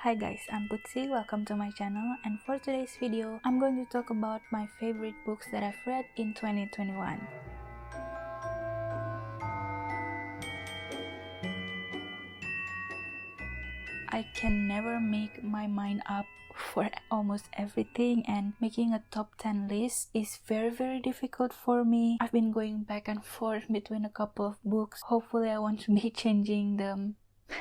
Hi guys, I'm PUTSY, welcome to my channel, and for today's video, I'm going to talk about my favorite books that I've read in 2021. I can never make my mind up for almost everything, and making a top 10 list is very difficult for me. I've been going back and forth between a couple of books. Hopefully I want to be changing them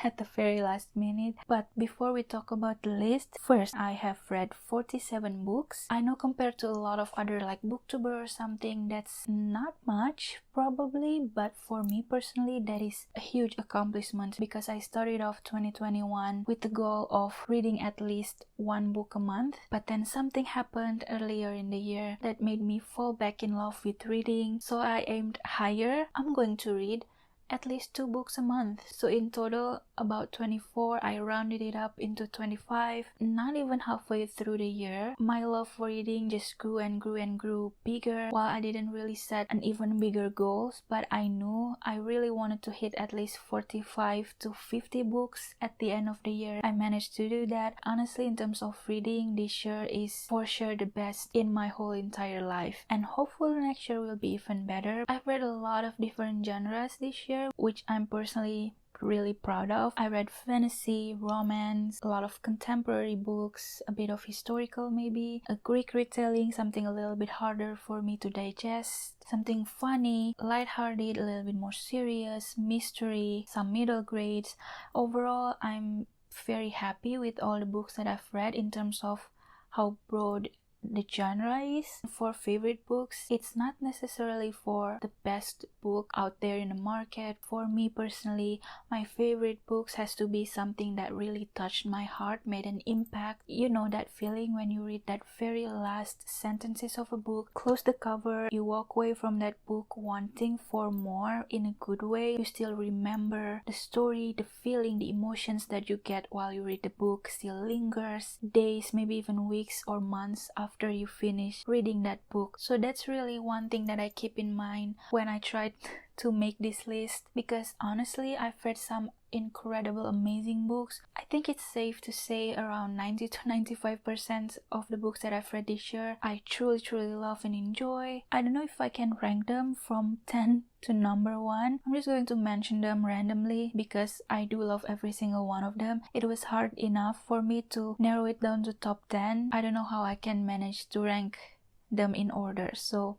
at the very last minute. But before we talk about the list, first, I have read 47 books. I know compared to a lot of other like booktuber or something, that's not much probably, but for me personally that is a huge accomplishment because I started off 2021 with the goal of reading at least one book a month, but then something happened earlier in the year that made me fall back in love with reading, so I aimed higher. I'm going to read at least 2 books a month. So in total, about 24. I rounded it up into 25. Not even halfway through the year, my love for reading just grew and grew bigger. While I didn't really set an even bigger goals, but I knew I really wanted to hit at least 45 to 50 books at the end of the year. I managed to do that. Honestly, in terms of reading, this year is for sure the best in my whole entire life. And hopefully next year will be even better. I've read a lot of different genres this year, which I'm personally really proud of. I read fantasy, romance, a lot of contemporary books, a bit of historical maybe, a Greek retelling, something a little bit harder for me to digest, something funny, lighthearted, a little bit more serious, mystery, some middle grades. Overall, I'm very happy with all the books that I've read in terms of how broad the genre is. For favorite books, it's not necessarily for the best book out there in the market. For me personally, my favorite books has to be something that really touched my heart, made an impact. You know that feeling when you read that very last sentences of a book, close the cover, you walk away from that book wanting for more in a good way. You still remember the story, the feeling, the emotions that you get while you read the book still lingers days, maybe even weeks or months after you finish reading that book. So that's really one thing that I keep in mind when I try to make this list, because honestly I've read some incredible amazing books. I think it's safe to say around 90 to 95% of the books that I've read this year I truly love and enjoy. I don't know if I can rank them from 10 to number 1. I'm just going to mention them randomly because I do love every single one of them. It was hard enough for me to narrow it down to top 10. I don't know how I can manage to rank them in order. So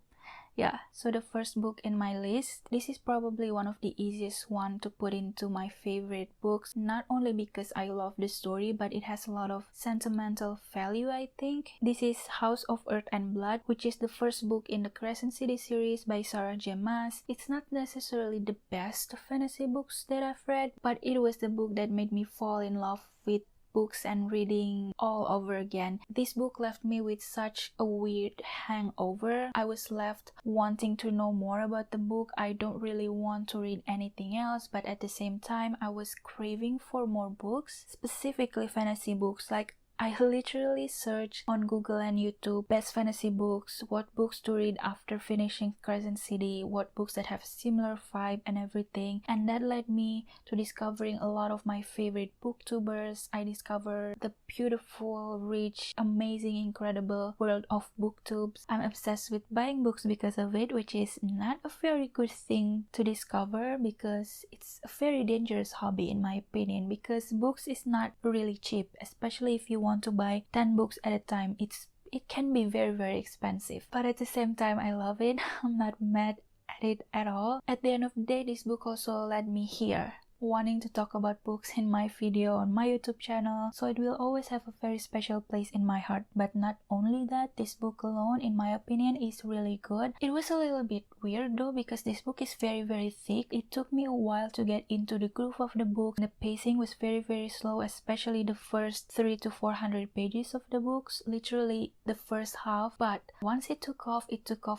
the first book in my list, this is probably one of the easiest one to put into my favorite books, not only because I love the story, but it has a lot of sentimental value, I think. This is House of Earth and Blood, which is the first book in the Crescent City series by Sarah J. Maas. It's not necessarily the best fantasy books that I've read, but it was the book that made me fall in love with books and reading all over again. This book left me with such a weird hangover. I was left wanting to know more about the book. I don't really want to read anything else, but at the same time I was craving for more books, specifically fantasy books. Like I literally searched on Google and YouTube best fantasy books, what books to read after finishing Crescent City, what books that have similar vibe and everything, and that led me to discovering a lot of my favorite booktubers. I discovered the beautiful, rich, amazing, incredible world of booktubes. I'm obsessed with buying books because of it, which is not a very good thing to discover because it's a very dangerous hobby in my opinion, because books is not really cheap, especially if you want to buy 10 books at a time. It can be very expensive, but at the same time I love it. I'm not mad at it at all. At the end of the day, this book also led me here, wanting to talk about books in my video on my YouTube channel, so it will always have a very special place in my heart. But not only that, this book alone, in my opinion, is really good. It was a little bit weird though, because this book is very thick. It took me a while to get into the groove of the book. The pacing was very slow, especially the first 300 to 400 pages of the books, literally the first half. But once it took off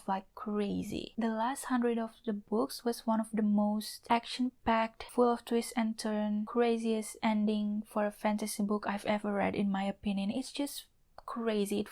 like crazy. The last 100 of the books was one of the most action-packed, full of twist and turn, craziest ending for a fantasy book I've ever read in my opinion. It's just crazy.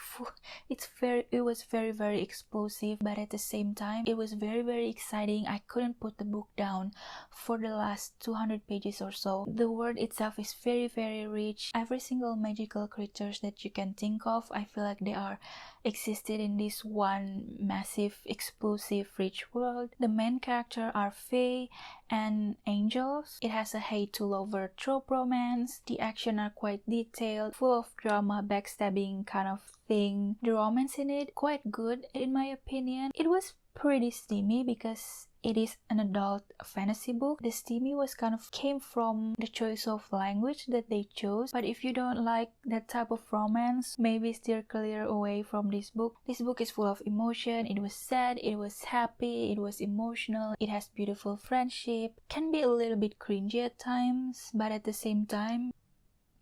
It was very explosive, but at the same time it was very exciting. I couldn't put the book down for the last 200 pages or so. The world itself is very rich. Every single magical creatures that you can think of, I feel like they are existed in this one massive explosive rich world. The main character are fae and angels. It has a hate to lover trope romance. The action are quite detailed, full of drama, backstabbing kind of thing. The romance in it quite good in my opinion. It was pretty steamy because it is an adult fantasy book. The steamy was kind of came from the choice of language that they chose. But if you don't like that type of romance, maybe steer clear away from this book. This book is full of emotion. It was sad, it was happy, it was emotional. It has beautiful friendship. Can be a little bit cringy at times, but at the same time,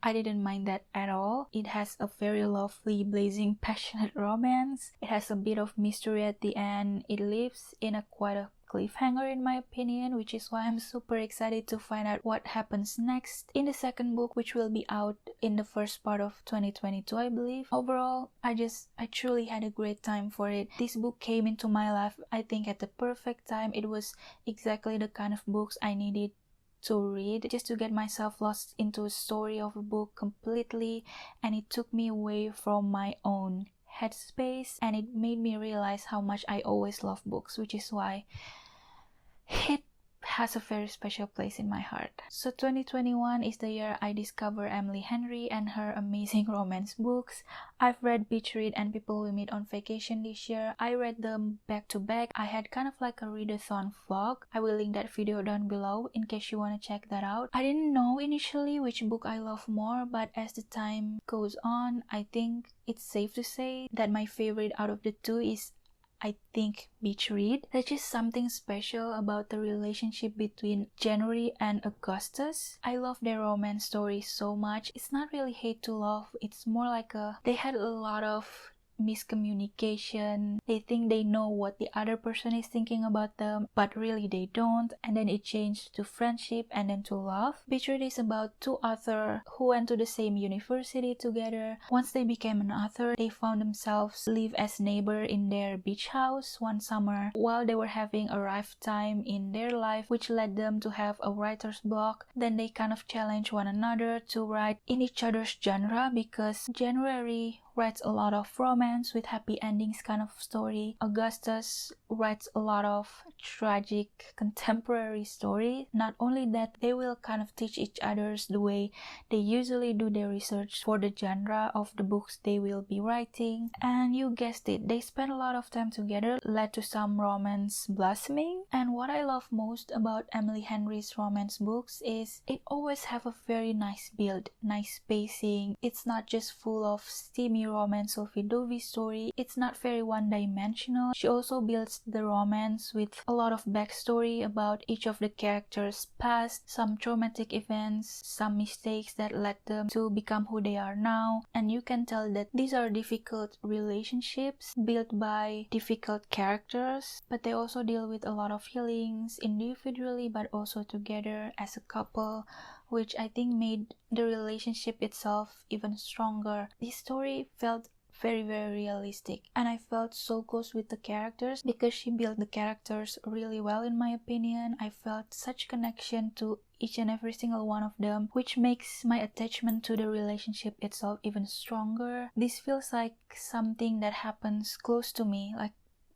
I didn't mind that at all. It has a very lovely, blazing, passionate romance. It has a bit of mystery at the end. It lives in a quite a cliffhanger in my opinion, which is why I'm super excited to find out what happens next in the second book, which will be out in the first part of 2022, I believe. Overall, I truly had a great time for it. This book came into my life, I think, at the perfect time. It was exactly the kind of books I needed to read just to get myself lost into a story of a book completely, and it took me away from my own headspace, and it made me realize how much I always love books, which is why it has a very special place in my heart. So 2021 is the year I discover Emily Henry and her amazing romance books. I've read Beach Read and People We Meet on Vacation this year. I read them back to back. I had kind of like a readathon vlog. I will link that video down below in case you want to check that out. I didn't know initially which book I love more, but as the time goes on, I think it's safe to say that my favorite out of the two is, I think, Beach Read. There's just something special about the relationship between January and Augustus. I love their romance story so much. It's not really hate to love, it's more like they had a lot of miscommunication. They think they know what the other person is thinking about them, but really they don't, and then it changed to friendship and then to love. Beach Read is about two authors who went to the same university together. Once they became an author, they found themselves live as neighbor in their beach house one summer while they were having a rough time in their life, which led them to have a writer's block. Then they kind of challenge one another to write in each other's genre, because January writes a lot of romance with happy endings kind of story. Augustus writes a lot of tragic contemporary story. Not only that, they will kind of teach each others the way they usually do their research for the genre of the books they will be writing. And you guessed it, they spend a lot of time together, led to some romance blossoming. And what I love most about Emily Henry's romance books is it always have a very nice build, nice pacing. It's not just full of steamy romance lovey-dovey story. It's not very one-dimensional. She also builds the romance with a lot of backstory about each of the characters' past, some traumatic events, some mistakes that led them to become who they are now. And you can tell that these are difficult relationships built by difficult characters, but they also deal with a lot of feelings individually but also together as a couple, which I think made the relationship itself even stronger. This story felt very realistic, and I felt so close with the characters because she built the characters really well in my opinion. I felt such connection to each and every single one of them, which makes my attachment to the relationship itself even stronger. This feels like something that happens close to me, like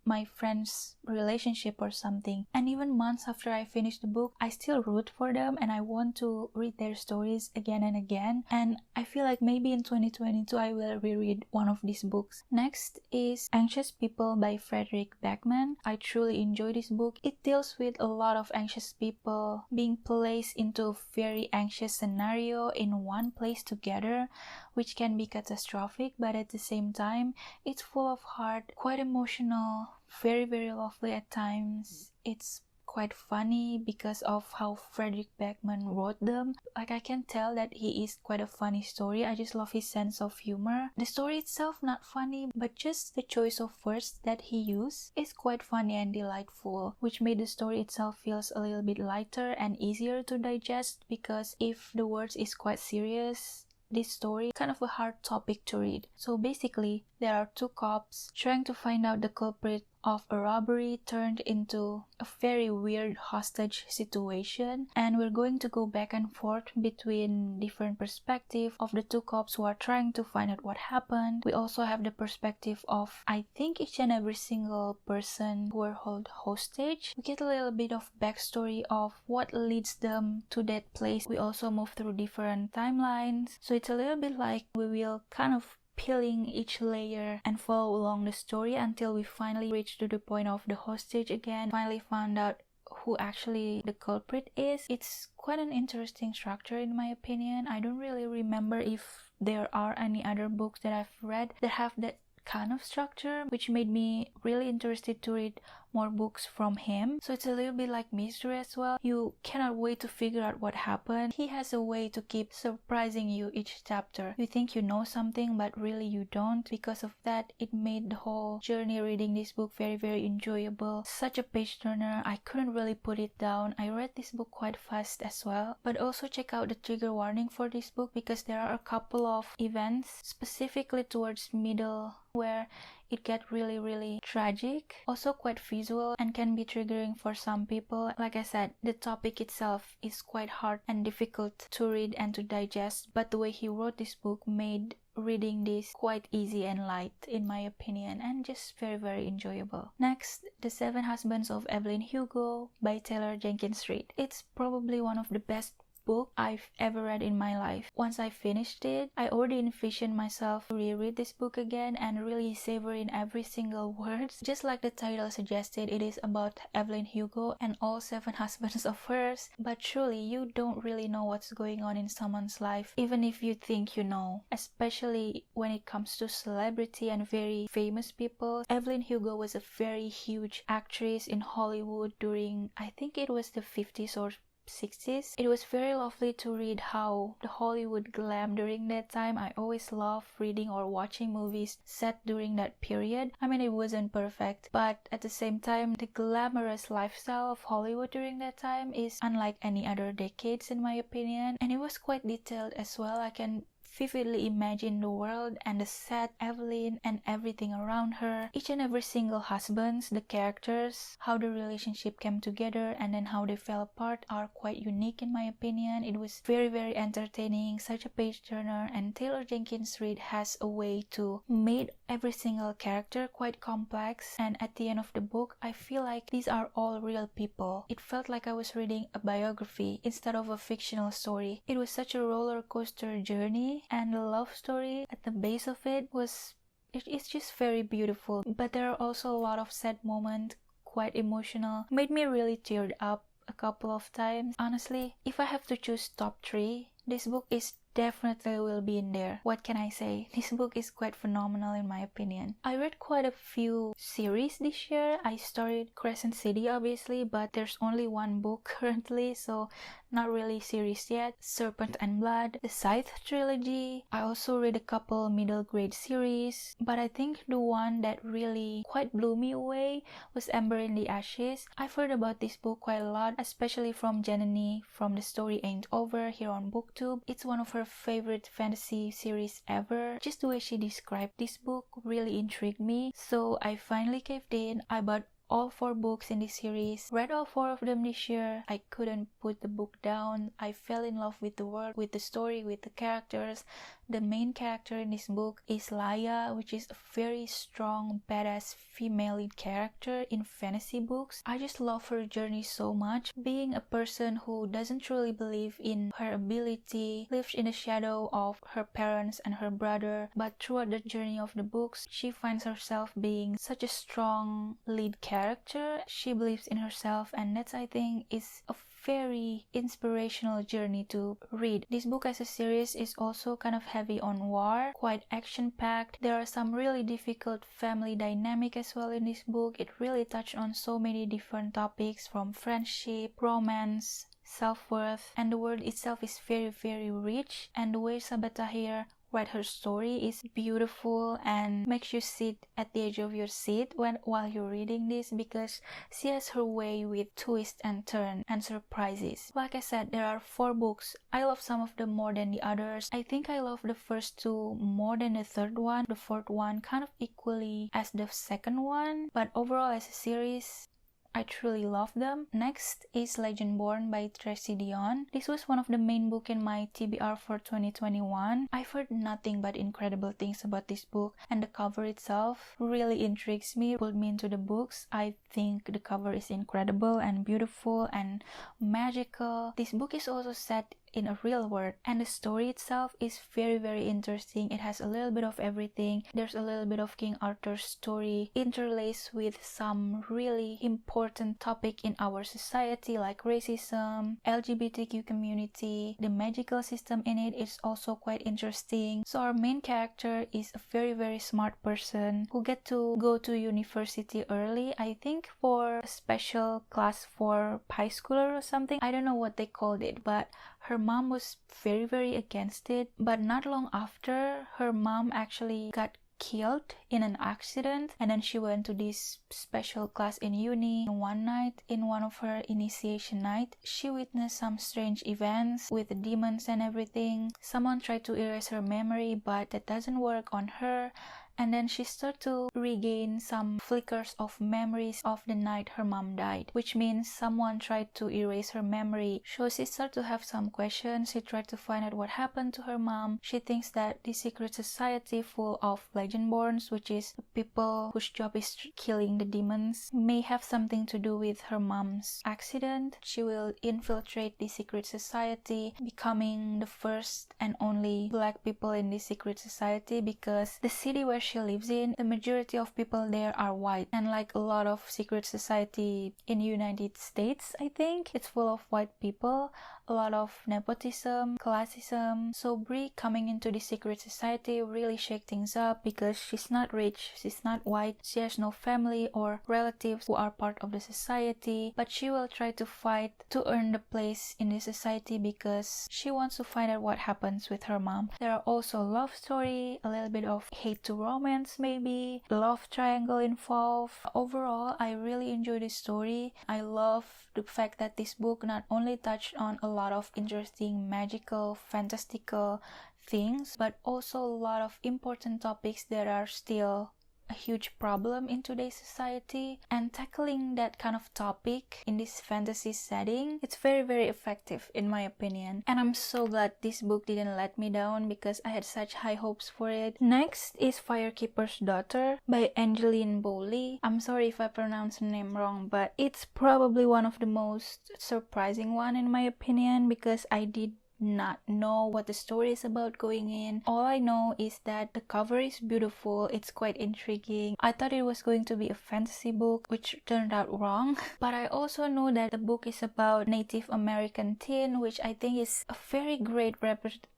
my friend's relationship or something. And even months after I finish the book, I still root for them and I want to read their stories again and again. And I feel like maybe in 2022 I will reread one of these books. Next is Anxious People by Frederick Backman. I truly enjoy this book. It deals with a lot of anxious people being placed into a very anxious scenario in one place together, which can be catastrophic, but at the same time it's full of heart, quite emotional, very lovely at times. It's quite funny because of how Frederick Backman wrote them. Like, I can tell that he is quite a funny story. I just love his sense of humor. The story itself not funny, but just the choice of words that he used is quite funny and delightful, which made the story itself feels a little bit lighter and easier to digest, because if the words is quite serious, this story kind of a hard topic to read. So basically, there are two cops trying to find out the culprit of a robbery turned into a very weird hostage situation, and we're going to go back and forth between different perspectives of the two cops who are trying to find out what happened. We also have the perspective of, I think, each and every single person who were held hostage. We get a little bit of backstory of what leads them to that place. We also move through different timelines, so it's a little bit like we will kind of peeling each layer and follow along the story until we finally reach to the point of the hostage again, finally found out who actually the culprit is. It's quite an interesting structure in my opinion. I don't really remember if there are any other books that I've read that have that kind of structure, which made me really interested to read more books from him. So it's a little bit like mystery as well. You cannot wait to figure out what happened. He has a way to keep surprising you each chapter. You think you know something, but really you don't. Because of that, it made the whole journey reading this book very, very enjoyable. Such a page turner. I couldn't really put it down. I read this book quite fast as well. But also check out the trigger warning for this book, because there are a couple of events specifically towards middle where it gets really, really tragic, also quite visual, and can be triggering for some people. Like I said, the topic itself is quite hard and difficult to read and to digest, but the way he wrote this book made reading this quite easy and light in my opinion, and just very, very enjoyable. Next, The Seven Husbands of Evelyn Hugo by Taylor Jenkins Reid. It's probably one of the best book I've ever read in my life. Once I finished it, I already envisioned myself to reread this book again and really savor in every single word. Just like the title suggested, it is about Evelyn Hugo and all seven husbands of hers, but truly you don't really know what's going on in someone's life, even if you think you know, especially when it comes to celebrity and very famous people. Evelyn Hugo was a very huge actress in Hollywood during, I think it was the 50s or 60s. It was very lovely to read how the Hollywood glam during that time. I always love reading or watching movies set during that period. I mean, it wasn't perfect, but at the same time, the glamorous lifestyle of Hollywood during that time is unlike any other decades in my opinion, and it was quite detailed as well. I can vividly imagine the world and the set, Evelyn and everything around her, each and every single husbands, the characters, how the relationship came together and then how they fell apart are quite unique in my opinion. It was very, very entertaining, such a page turner, and Taylor Jenkins Reid has a way to make every single character quite complex, and at the end of the book I feel like these are all real people. It felt like I was reading a biography instead of a fictional story. It was such a roller coaster journey, and the love story at the base of it's just very beautiful. But there are also a lot of sad moments, quite emotional, made me really teared up a couple of times. Honestly, if I have to choose top 3, this book is definitely will be in there. What can I say? This book is quite phenomenal in my opinion. I read quite a few series this year. I started Crescent City obviously, but there's only one book currently, so not really series yet. Serpent and Blood, the Scythe trilogy. I also read a couple middle grade series, but I think the one that really quite blew me away was Ember in the Ashes. I've heard about this book quite a lot, especially from Janani from The Story Ain't Over here on BookTube. It's one of her favorite fantasy series ever. Just the way she described this book really intrigued me, so I finally caved in. I bought all 4 books in this series, read all 4 of them this year. I couldn't put the book down. I fell in love with the world, with the story, with the characters. The main character in this book is Laia, which is a very strong, badass female lead character in fantasy books. I just love her journey so much. Being a person who doesn't truly believe in her ability, lives in the shadow of her parents and her brother, but throughout the journey of the books, she finds herself being such a strong lead character. She believes in herself, and that's, I think, is a very inspirational journey to read. This book as a series is also kind of heavy on war, quite action-packed. There are some really difficult family dynamic as well in this book. It really touched on so many different topics, from friendship, romance, self-worth, and the world itself is very, very rich. And the way Sabah Tahir read her story is beautiful and makes you sit at the edge of your seat while you're reading this, because she has her way with twists and turns and surprises. Like I said, there are 4 books. I love some of them more than the others. I think I love the first 2 more than the third one. The fourth one kind of equally as the second one, but overall as a series, I truly love them. Next is Legendborn by Tracy Dion. This was one of the main book in my TBR for 2021. I've heard nothing but incredible things about this book, and the cover itself really intrigues me, pulled me into the books. I think the cover is incredible and beautiful and magical. This book is also set in a real world, and the story itself is very, very interesting. It has a little bit of everything. There's a little bit of King Arthur's story interlaced with some really important topic in our society like racism, LGBTQ community. The magical system in it is also quite interesting. So our main character is a very, very smart person who get to go to university early, I think for a special class for high schooler or something. I don't know what they called it, but her mom was very, very against it. But not long after, her mom actually got killed in an accident, and then she went to this special class in uni. One night, in one of her initiation night, she witnessed some strange events with the demons and everything. Someone tried to erase her memory, but that doesn't work on her. And then she started to regain some flickers of memories of the night her mom died, which means someone tried to erase her memory. So she started to have some questions. She tried to find out what happened to her mom. She thinks that this secret society full of Legendborns, which is people whose job is killing the demons, may have something to do with her mom's accident. She will infiltrate the secret society, becoming the first and only black people in this secret society, because the city where she lives in, the majority of people there are white, and like a lot of secret society in United States, I think it's full of white people, a lot of nepotism, classism. So Brie coming into the secret society really shake things up, because she's not rich, she's not white, she has no family or relatives who are part of the society, but she will try to fight to earn the place in the society because she wants to find out what happens with her mom. There are also love story, a little bit of hate to romance, maybe love triangle involved. Overall, I really enjoy this story. I love the fact that this book not only touched on a lot of interesting, magical, fantastical things, but also a lot of important topics that are still a huge problem in today's society, and tackling that kind of topic in this fantasy setting, it's very, very effective in my opinion. And I'm so glad this book didn't let me down, because I had such high hopes for it. Next is Firekeeper's Daughter by Angeline Bowley. I'm sorry if I pronounce her name wrong, but it's probably one of the most surprising one in my opinion, because I did not know what the story is about going in. All I know is that the cover is beautiful, it's quite intriguing. I thought it was going to be a fantasy book, which turned out wrong. But I also know that the book is about Native American teen, which I think is a very great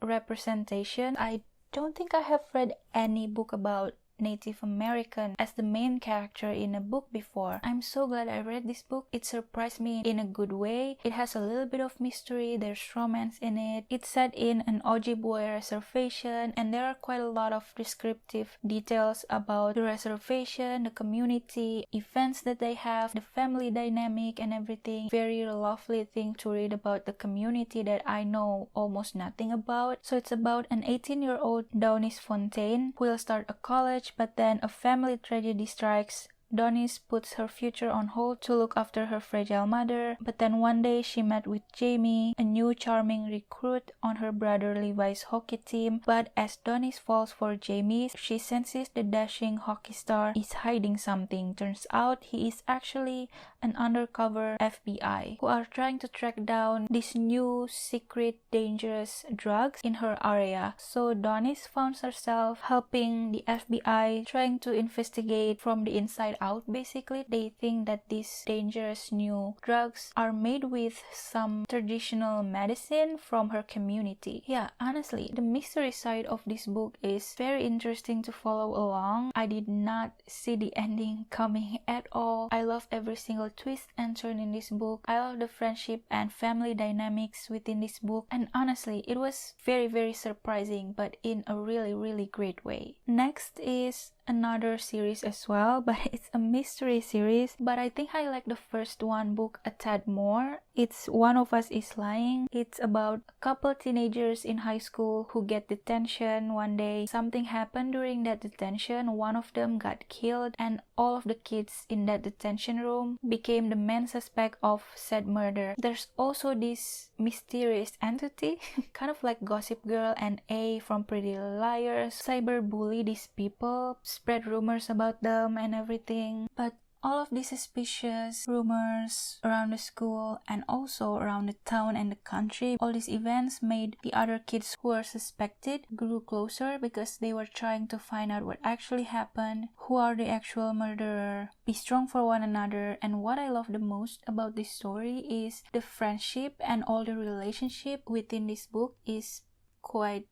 representation. I don't think I have read any book about Native American as the main character in a book before. I'm so glad I read this book. It surprised me in a good way. It has a little bit of mystery, there's romance in it. It's set in an Ojibwe reservation, and there are quite a lot of descriptive details about the reservation, the community, events that they have, the family dynamic and everything. Very lovely thing to read about the community that I know almost nothing about. So it's about an 18-year-old Donice Fontaine who will start a college, but then a family tragedy strikes. Donice puts her future on hold to look after her fragile mother, but then one day she met with Jamie, a new charming recruit on her brother Levi's hockey team. But as Donice falls for Jamie, she senses the dashing hockey star is hiding something. Turns out he is actually an undercover FBI who are trying to track down these new secret dangerous drugs in her area. So Donice finds herself helping the FBI, trying to investigate from the inside out basically. They think that these dangerous new drugs are made with some traditional medicine from her community. Yeah, honestly, the mystery side of this book is very interesting to follow along. I did not see the ending coming at all. I love every single twist and turn in this book. I love the friendship and family dynamics within this book, and honestly, it was very surprising, but in a really great way. Next is another series as well, but it's a mystery series, but I think I like the first one book a tad more. It's One of Us is Lying. It's about a couple teenagers in high school who get detention one day. Something happened during that detention. One of them got killed, and all of the kids in that detention room became the main suspect of said murder. There's also this mysterious entity, kind of like Gossip Girl and A from Pretty Little Liars, cyberbully these people, spread rumors about them and everything. But all of these suspicious rumors around the school and also around the town and the country, all these events made the other kids who were suspected grew closer because they were trying to find out what actually happened, who are the actual murderer, be strong for one another. And what I love the most about this story is the friendship, and all the relationship within this book is quite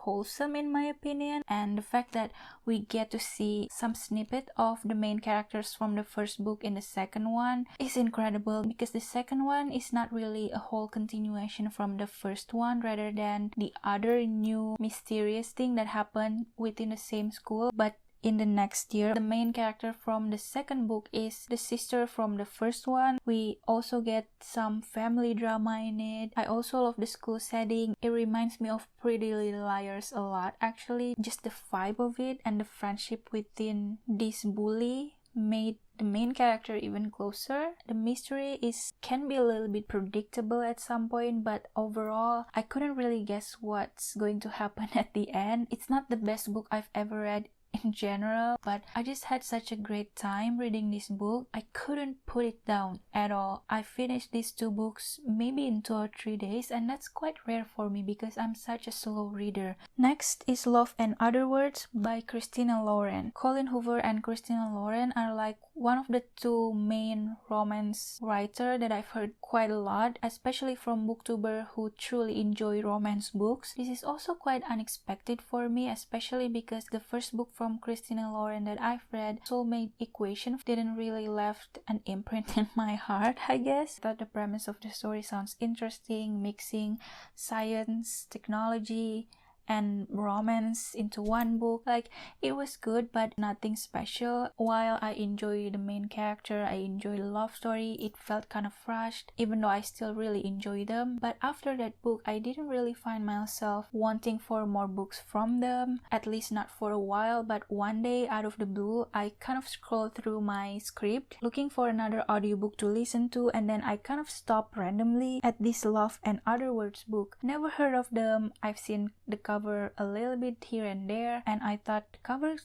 wholesome in my opinion, and the fact that we get to see some snippet of the main characters from the first book in the second one is incredible, because the second one is not really a whole continuation from the first one, rather than the other new mysterious thing that happened within the same school. But in the next year, the main character from the second book is the sister from the first one. We also get some family drama in it. I also love the school setting. It reminds me of Pretty Little Liars a lot actually. Just the vibe of it and the friendship within this bully made the main character even closer. The mystery can be a little bit predictable at some point, but overall I couldn't really guess what's going to happen at the end. It's not the best book I've ever read in general, but I just had such a great time reading this book. I couldn't put it down at all. I finished these two books maybe in 2 or 3 days, and that's quite rare for me because I'm such a slow reader. Next is Love and Other Words by Christina Lauren. Colin Hoover and Christina Lauren are like one of the two main romance writer that I've heard quite a lot, especially from booktuber who truly enjoy romance books. This is also quite unexpected for me, especially because the first book from Christina Lauren that I've read, Soulmate Equation, didn't really left an imprint in my heart, I guess. I thought the premise of the story sounds interesting, mixing science, technology, and romance into one book. Like, it was good but nothing special. While I enjoy the main character, I enjoy the love story, it felt kind of rushed, even though I still really enjoy them. But after that book, I didn't really find myself wanting for more books from them, at least not for a while. But one day, out of the blue, I kind of scrolled through my script looking for another audiobook to listen to, and then I kind of stopped randomly at this Love and Other Words book. Never heard of them. I've seen the cover a little bit here and there, and I thought the cover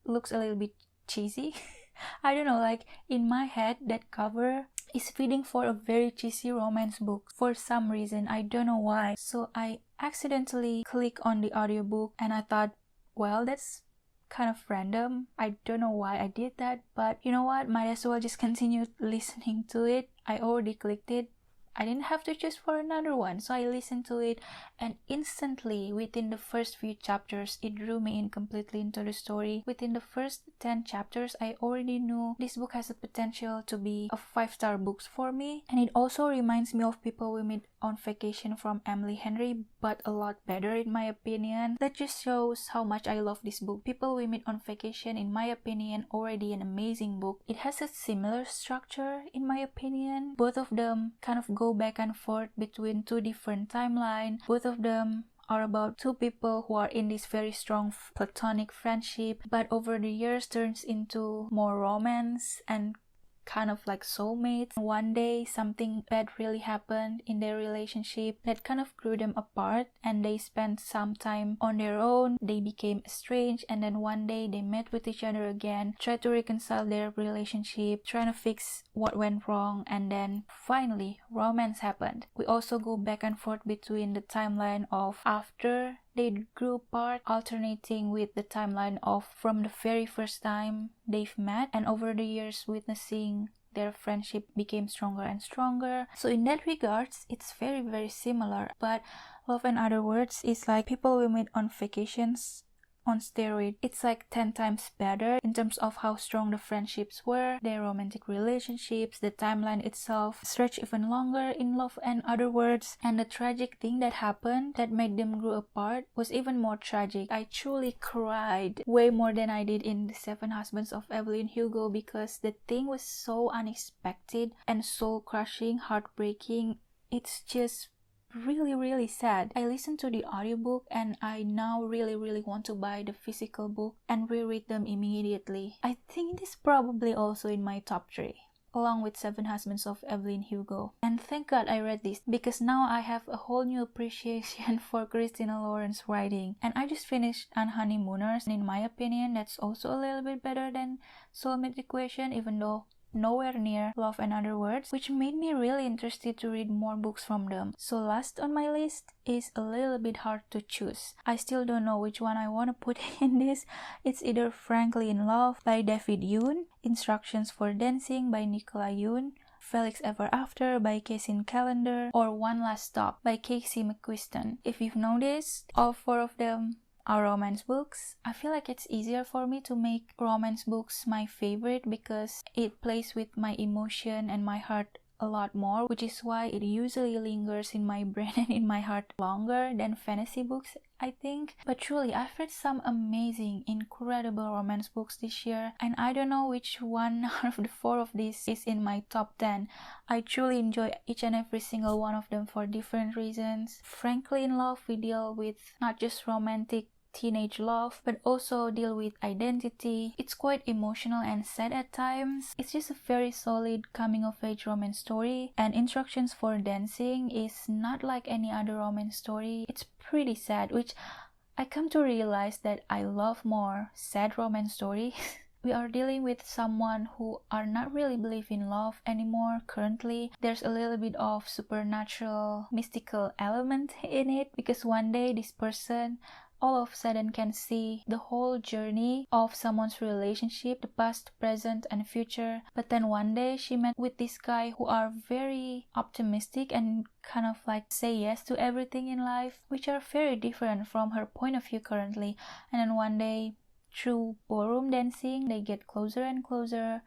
looks a little bit cheesy. I don't know, like in my head that cover is fitting for a very cheesy romance book for some reason. I don't know why. So I accidentally clicked on the audiobook and I thought, well, that's kind of random. I don't know why I did that, but you know what, might as well just continue listening to it. I already clicked it. I didn't have to choose for another one, so I listened to it, and instantly, within the first few chapters, it drew me in completely into the story. Within the first 10 chapters, I already knew this book has the potential to be a 5-star book for me, and it also reminds me of People We Meet on Vacation from Emily Henry, but a lot better in my opinion. That just shows how much I love this book. People We Meet on Vacation, in my opinion, already an amazing book. It has a similar structure in my opinion. Both of them kind of go back and forth between two different timelines. Both of them are about two people who are in this very strong platonic friendship, but over the years turns into more romance and kind of like soulmates. One day something bad really happened in their relationship that kind of grew them apart, and they spent some time on their own. They became estranged, and then one day they met with each other again, tried to reconcile their relationship, trying to fix what went wrong, and then finally romance happened. We also go back and forth between the timeline of after They grew apart, alternating with the timeline of from the very first time they've met, and over the years witnessing their friendship became stronger and stronger. So in that regards, it's very, very similar. But Love and Other Words is like people we meet on vacations on steroid. It's like 10 times better in terms of how strong the friendships were, their romantic relationships, the timeline itself stretched even longer in Love and Other Words, and the tragic thing that happened that made them grow apart was even more tragic. I truly cried way more than I did in The Seven Husbands of Evelyn Hugo because the thing was so unexpected and soul-crushing, heartbreaking. It's just really, really sad. I listened to the audiobook and I now really want to buy the physical book and reread them immediately. I think it is probably also in my top 3, along with Seven Husbands of Evelyn Hugo. And thank God I read this because now I have a whole new appreciation for Christina Lauren's writing. And I just finished Unhoneymooners, and in my opinion that's also a little bit better than Soulmate Equation, even though nowhere near Love and Other Words, which made me really interested to read more books from them. So last on my list is a little bit hard to choose. I still don't know which one I want to put in this. It's either Frankly in Love by David Yoon, Instructions for Dancing by Nicola Yoon, Felix Ever After by Casey Callender, or One Last Stop by Casey McQuiston. If you've noticed, all 4 of them are romance books. I feel like it's easier for me to make romance books my favorite because it plays with my emotion and my heart a lot more, which is why it usually lingers in my brain and in my heart longer than fantasy books, I think. But truly, I've read some amazing, incredible romance books this year, and I don't know which one out of the 4 of these is in my top 10. I truly enjoy each and every single one of them for different reasons. Frankly in Love, we deal with not just romantic teenage love, but also deal with identity. It's quite emotional and sad at times. It's just a very solid coming-of-age romance story, and Instructions for Dancing is not like any other romance story. It's pretty sad, which I come to realize that I love more sad romance stories. We are dealing with someone who are not really believe in love anymore currently. There's a little bit of supernatural, mystical element in it because one day this person all of a sudden can see the whole journey of someone's relationship, the past, present, and future. But then one day she met with this guy who are very optimistic and kind of like say yes to everything in life, which are very different from her point of view currently. And then one day, through ballroom dancing, they get closer and closer.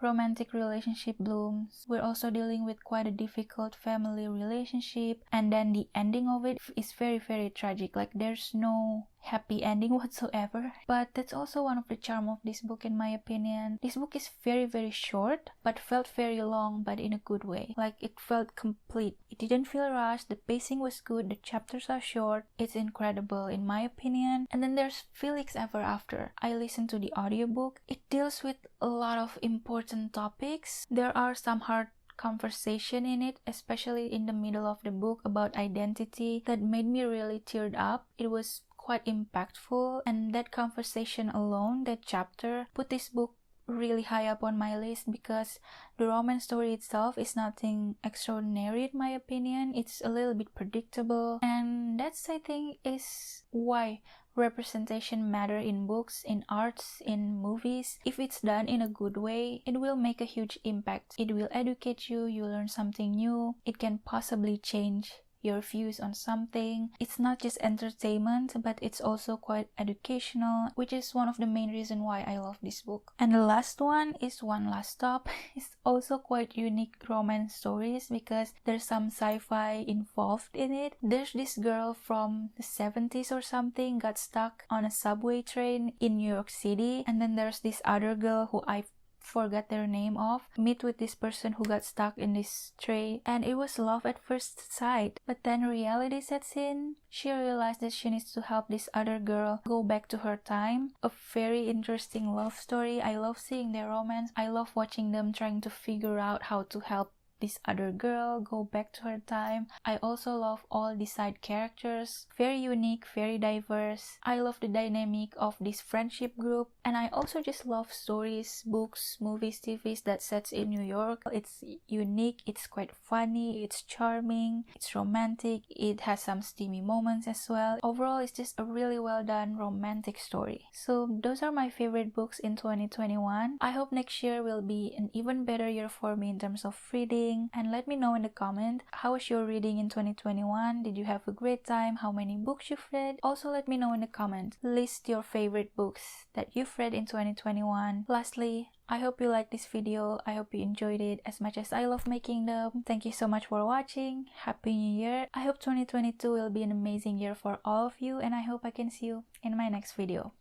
Romantic relationship blooms. We're also dealing with quite a difficult family relationship, and then the ending of it is very tragic. Like there's no happy ending whatsoever. But that's also one of the charm of this book in my opinion. This book is very short but felt very long, but in a good way. Like it felt complete. It didn't feel rushed. The pacing was good. The chapters are short. It's incredible in my opinion. And then there's Felix Ever After. I listened to the audiobook. It deals with a lot of important topics. There are some hard conversation in it, especially in the middle of the book about identity, that made me really teared up. It was quite impactful, and that conversation alone, that chapter, put this book really high up on my list because the romance story itself is nothing extraordinary in my opinion. It's a little bit predictable, and that's I think is why representation matter in books, in arts, in movies. If it's done in a good way, it will make a huge impact. It will educate you, you learn something new, it can possibly change your views on something. It's not just entertainment, but it's also quite educational, which is one of the main reasons why I love this book. And the last one is One Last Stop. It's also quite unique romance stories because there's some sci-fi involved in it. There's this girl from the 70s or something got stuck on a subway train in New York City, and then there's this other girl who I forgot their name of, meet with this person who got stuck in this train, and it was love at first sight. But then reality sets in. She realized that she needs to help this other girl go back to her time. A very interesting love story. I love seeing their romance. I love watching them trying to figure out how to help this other girl go back to her time. I also love all the side characters, very unique, very diverse. I love the dynamic of this friendship group, and I also just love stories, books, movies, TVs that sets in New York. It's unique, it's quite funny, it's charming, it's romantic, it has some steamy moments as well. Overall, it's just a really well done romantic story. So those are my favorite books in 2021. I hope next year will be an even better year for me in terms of reading, and let me know in the comment, how was your reading in 2021? Did you have a great time? How many books you've read? Also let me know in the comment, list your favorite books that you've read in 2021. Lastly, I hope you liked this video. I hope you enjoyed it as much as I love making them. Thank you so much for watching. Happy New Year. I hope 2022 will be an amazing year for all of you, and I hope I can see you in my next video.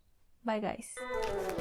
Bye guys.